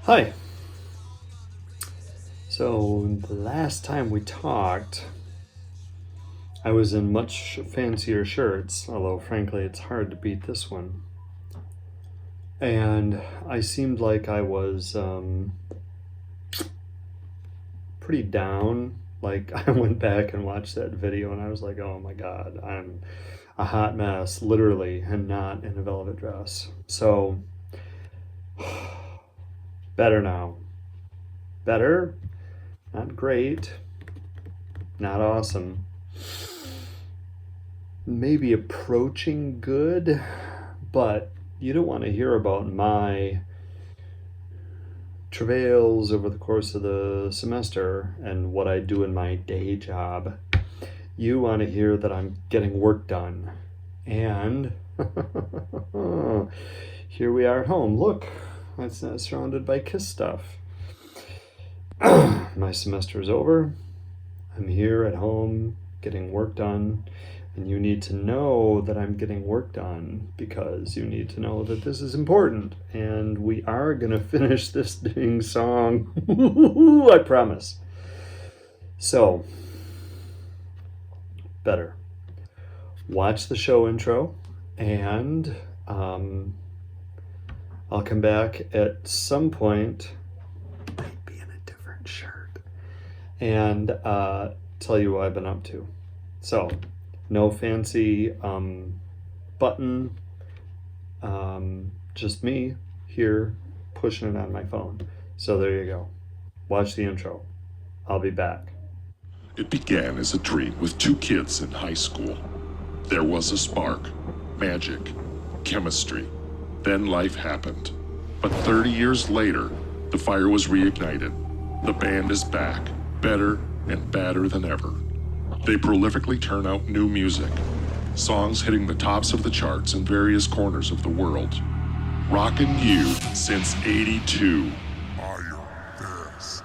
Hi. So, the last time we talked, I was in much fancier shirts, although frankly, it's hard to beat this one. And I seemed like I was pretty down. Like, I went back and watched that video and I was like, oh my God, I'm a hot mess, literally, and not in a velvet dress. So, better now. Better, not great, not awesome. Maybe approaching good, but you don't want to hear about my travails over the course of the semester and what I do in my day job. You want to hear that I'm getting work done. And here we are at home. Look, it's surrounded by KISS stuff. My semester is over. I'm here at home getting work done. And you need to know that I'm getting work done because you need to know that this is important. And we are going to finish this dang song. I promise. So, better. Watch the show intro, and I'll come back at some point. Might be in a different shirt. And tell you what I've been up to. So, no fancy button, just me here pushing it on my phone. So there you go. Watch the intro. I'll be back. It began as a dream with two kids in high school. There was a spark, magic, chemistry. Then life happened. But 30 years later, the fire was reignited. The band is back, better and badder than ever. They prolifically turn out new music, songs hitting the tops of the charts in various corners of the world. Rockin' you since '82. Are your best.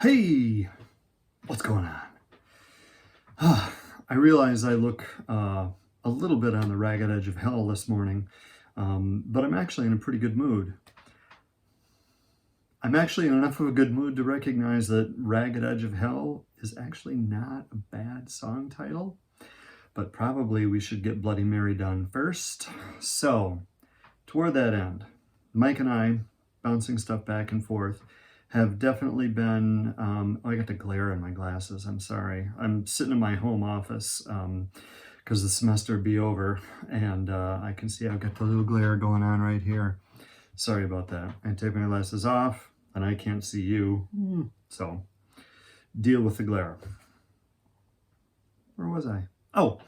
Hey, what's going on? I realize I look a little bit on the ragged edge of hell this morning, but I'm actually in a pretty good mood. I'm actually in enough of a good mood to recognize that Ragged Edge of Hell is actually not a bad song title, but probably we should get Bloody Mary done first. So, toward that end, Mike and I, bouncing stuff back and forth, have definitely been, I got the glare in my glasses, I'm sorry. I'm sitting in my home office because the semester will be over, and I can see I've got the little glare going on right here. Sorry about that. I take my glasses off, and I can't see you. So, deal with the glare. Where was I? Oh,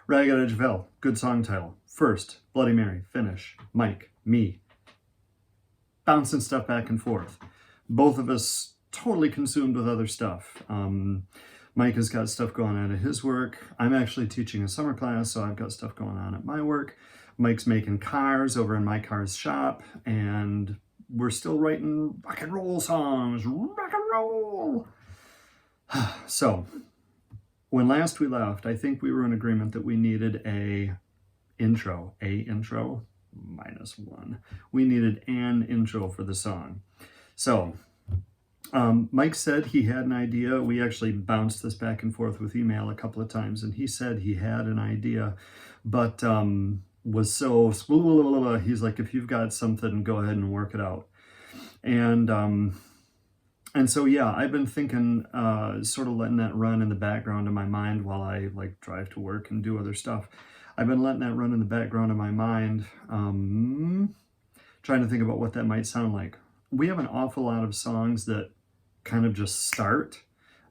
Ragged Edge of Hell. Good song title. First, Bloody Mary. Finish. Mike. Me. Bouncing stuff back and forth. Both of us totally consumed with other stuff. Mike has got stuff going on at his work. I'm actually teaching a summer class, so I've got stuff going on at my work. Mike's making cars over in my car's shop, and we're still writing rock and roll songs. Rock and roll! So, when last we left, I think we were in agreement that we needed a intro. -1. We needed an intro for the song. So, Mike said he had an idea. We actually bounced this back and forth with email a couple of times, and he said he had an idea, but was so, he's like, if you've got something, go ahead and work it out. And so, yeah, I've been thinking, sort of letting that run in the background of my mind while I like drive to work and do other stuff. I've been letting that run in the background of my mind, trying to think about what that might sound like. We have an awful lot of songs that kind of just start,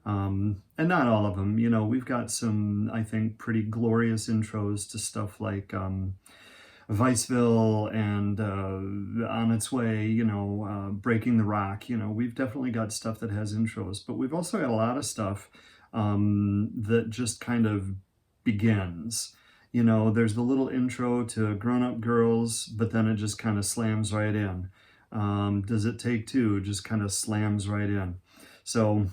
and not all of them. You know, we've got some, I think, pretty glorious intros to stuff like Viceville and On Its Way, you know, Breaking the Rock. You know, we've definitely got stuff that has intros, but we've also got a lot of stuff that just kind of begins. You know, there's the little intro to Grown Up Girls, but then it just kind of slams right in. Does It Take Two just kind of slams right in. So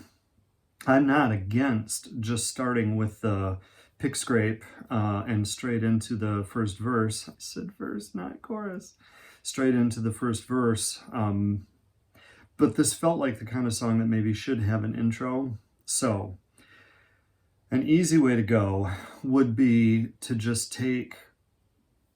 I'm not against just starting with the pick scrape and straight into the first verse. I said verse, not chorus. straight into the first verse. But this felt like the kind of song that maybe should have an intro. So an easy way to go would be to just take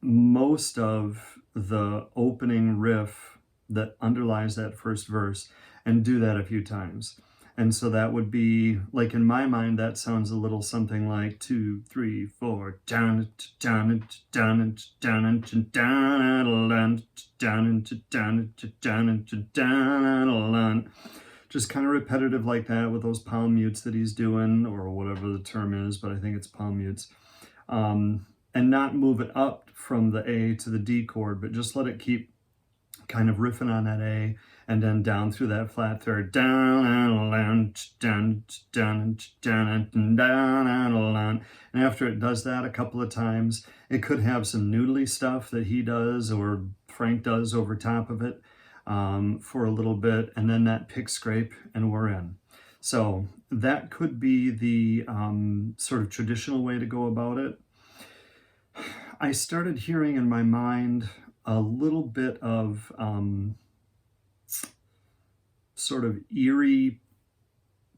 most of the opening riff that underlies that first verse and do that a few times. And so that would be, like, in my mind, that sounds a little something like 2, 3, 4, down, down, down, down, down, down, just kind of repetitive like that with those palm mutes that he's doing, or whatever the term is, but I think it's palm mutes. And not move it up from the A to the D chord, but just let it keep kind of riffing on that A, and then down through that flat third, down and down, down, down, down, down. And after it does that a couple of times, it could have some noodly stuff that he does or Frank does over top of it for a little bit, and then that pick scrape, and we're in. So that could be the sort of traditional way to go about it. I started hearing in my mind a little bit of sort of eerie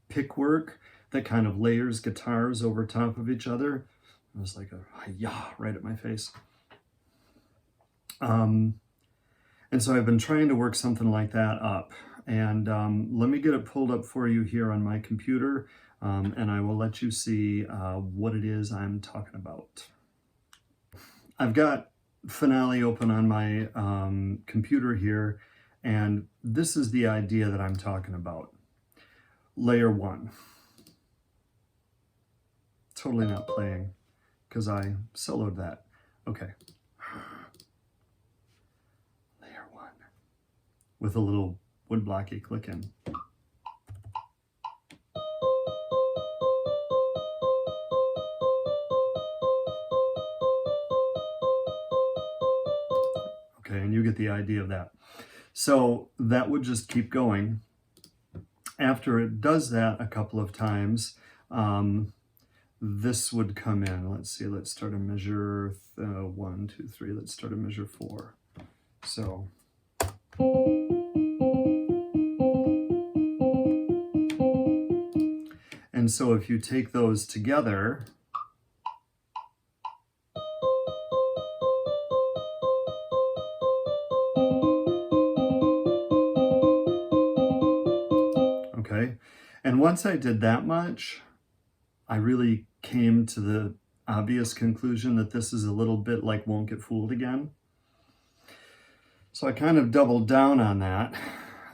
pick work that kind of layers guitars over top of each other. It was like a hi-yah right at my face. And so I've been trying to work something like that up. And let me get it pulled up for you here on my computer, and I will let you see what it is I'm talking about. I've got Finale open on my computer here, and this is the idea that I'm talking about. Layer 1. Totally not playing because I soloed that. Okay. Layer 1 with a little woodblocky click in. Okay, and you get the idea of that. So that would just keep going. After it does that a couple of times, this would come in. Let's see, let's start a measure 1, 2, 3. Let's start a measure 4. So. And so if you take those together, okay, and once I did that much, I really came to the obvious conclusion that this is a little bit like Won't Get Fooled Again. So I kind of doubled down on that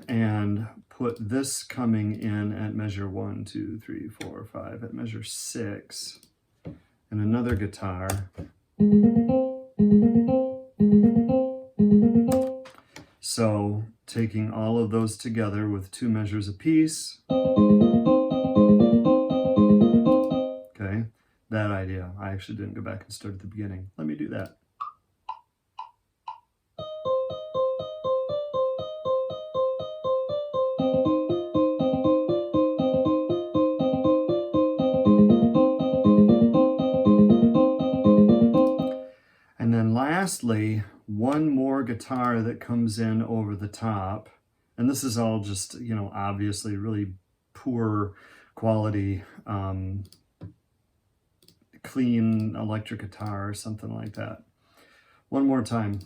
and put this coming in at measure 1, 2, 3, 4, 5, at measure 6, and another guitar. So taking all of those together with 2 measures apiece. Okay, that idea. I actually didn't go back and start at the beginning. Let me do that. And then lastly, one more guitar that comes in over the top. And this is all just, you know, obviously really poor quality, clean electric guitar or something like that. One more time.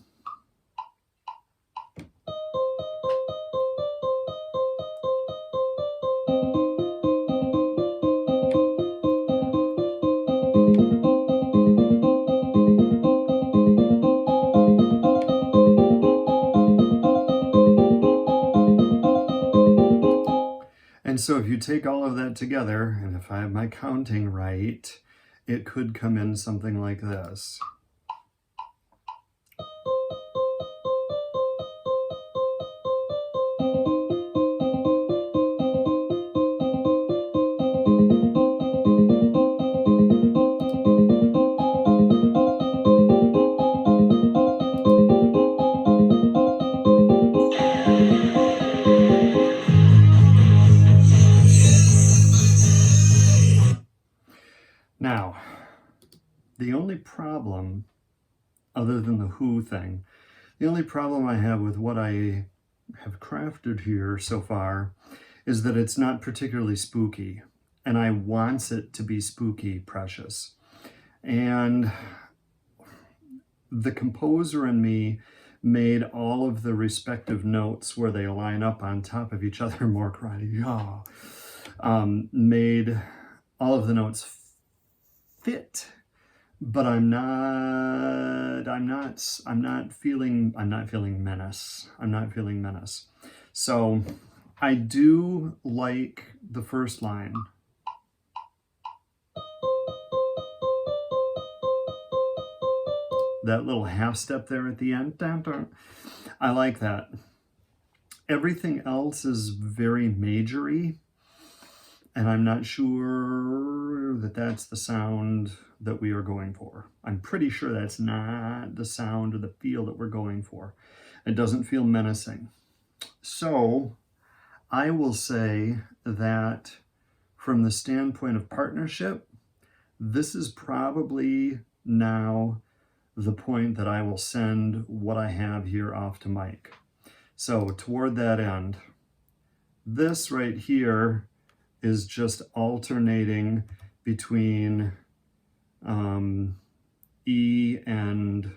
And so if you take all of that together, and if I have my counting right, it could come in something like this. Now, the only problem, other than the Who thing, The only problem I have with what I have crafted here so far is that it's not particularly spooky, and I want it to be spooky precious. And the composer and me made all of the respective notes where they line up on top of each other, more karate, made all of the notes fit, but I'm not feeling menace. I'm not feeling menace. So I do like the first line. That little half step there at the end. I like that. Everything else is very majory, and I'm not sure that that's the sound that we are going for. I'm pretty sure that's not the sound or the feel that we're going for. It doesn't feel menacing. So I will say that from the standpoint of partnership, this is probably now the point that I will send what I have here off to Mike. So toward that end, this right here is just alternating between E and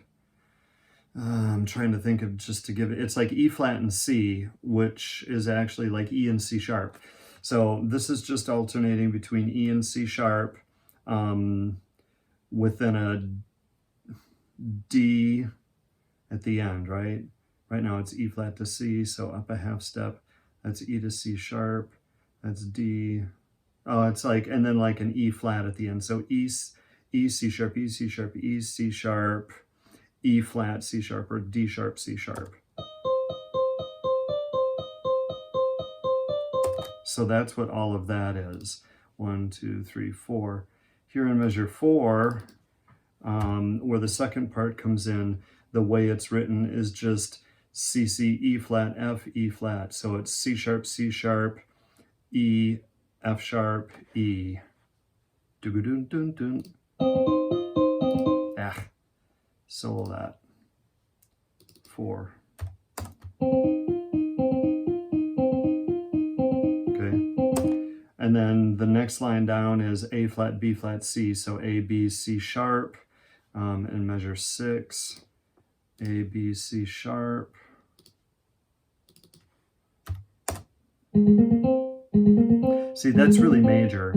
I'm trying to think of just to give it, it's like E flat and C, which is actually like E and C sharp. So this is just alternating between E and C sharp within a D at the end, right? Right now it's E flat to C, so up a half step, that's E to C sharp, that's D. Oh, it's like, and then like an E flat at the end. So E, C sharp, E, C sharp, E, C sharp, E flat, C sharp, or D sharp, C sharp. So that's what all of that is. 1, 2, 3, 4. Here in measure 4, where the second part comes in, the way it's written is just C, C, E flat, F, E flat. So it's C sharp, E, F sharp, E. Dun dun dun. Solo that. 4. Okay. And then the next line down is A flat, B flat, C. So A, B, C sharp, and measure 6. A, B, C sharp. See, that's really major.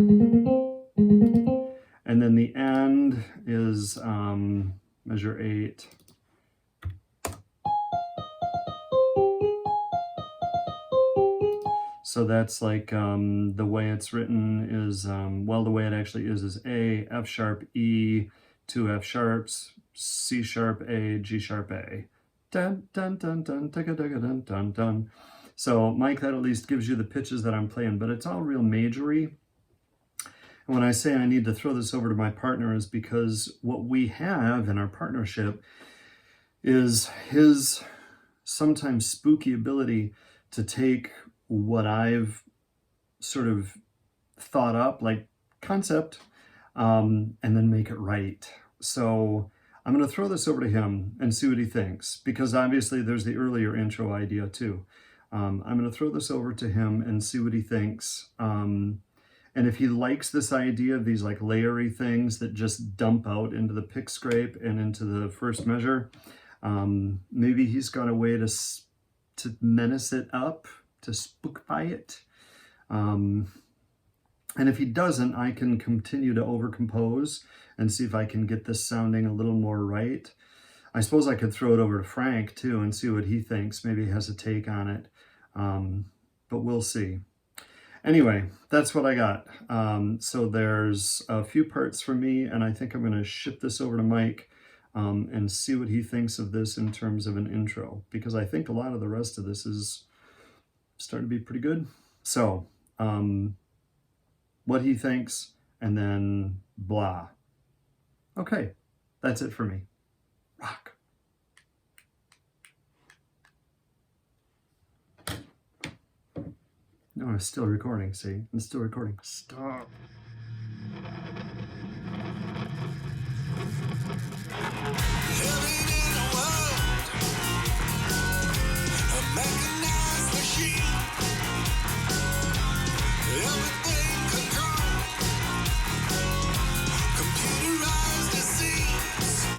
And then the end is measure 8. So that's like the way it's written is, well, the way it actually is A, F sharp, E, 2 F sharps, C sharp, A, G sharp, A. Dun, dun, dun, dun, dun, dun, dun, dun, dun. So, Mike, that at least gives you the pitches that I'm playing, but it's all real majory. And when I say I need to throw this over to my partner is because what we have in our partnership is his sometimes spooky ability to take what I've sort of thought up, like concept, and then make it right. So I'm going to throw this over to him and see what he thinks, because obviously there's the earlier intro idea too. I'm going to throw this over to him and see what he thinks. And if he likes this idea of these like layery things that just dump out into the pick scrape and into the first measure, maybe he's got a way to menace it up, to spookify it. And if he doesn't, I can continue to overcompose and see if I can get this sounding a little more right. I suppose I could throw it over to Frank too and see what he thinks. Maybe he has a take on it, but we'll see. Anyway, that's what I got. So there's a few parts for me, and I think I'm going to ship this over to Mike and see what he thinks of this in terms of an intro, because I think a lot of the rest of this is starting to be pretty good. So what he thinks, and then blah. Okay, that's it for me. Rock. No, I'm still recording, see? I'm still recording. Stop.